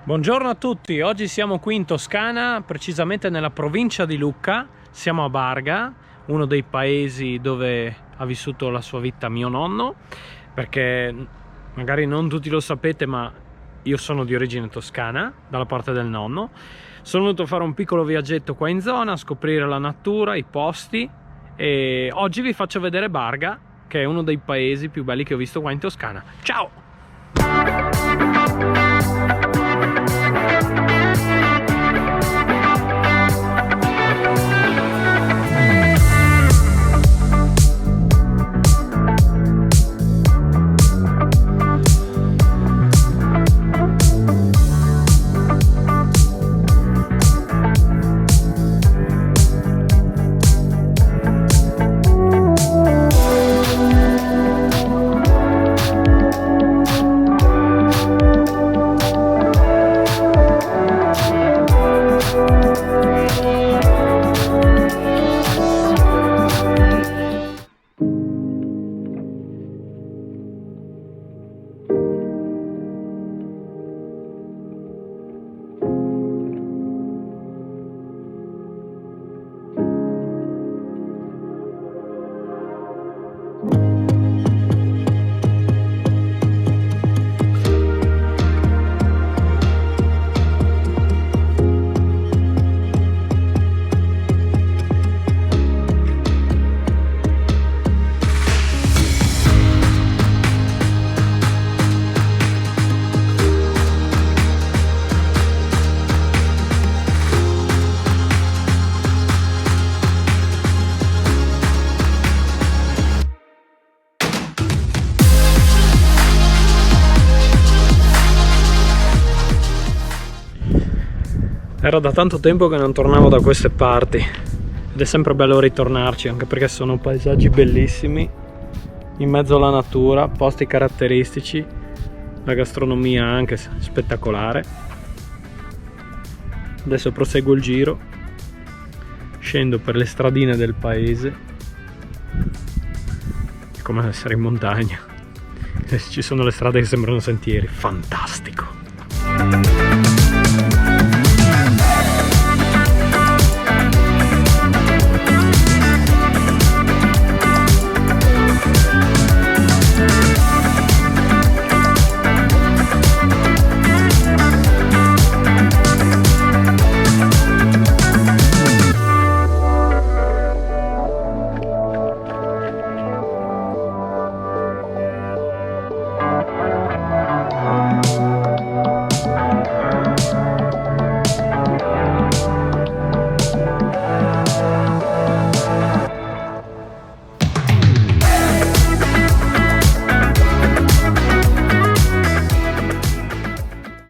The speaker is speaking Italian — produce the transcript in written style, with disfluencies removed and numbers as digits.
Buongiorno a tutti, oggi siamo qui in Toscana, precisamente nella provincia di Lucca. Siamo a Barga, uno dei paesi dove ha vissuto la sua vita mio nonno, perché magari non tutti lo sapete, ma io sono di origine toscana, dalla parte del nonno. Sono venuto a fare un piccolo viaggetto qua in zona, a scoprire la natura, i posti, e oggi vi faccio vedere Barga, che è uno dei paesi più belli che ho visto qua in Toscana. Ciao! Era da tanto tempo che non tornavo da queste parti ed è sempre bello ritornarci, anche perché sono paesaggi bellissimi in mezzo alla natura, posti caratteristici, la gastronomia anche spettacolare. Adesso proseguo il giro, scendo per le stradine del paese, è come essere in montagna, ci sono le strade che sembrano sentieri, fantastico!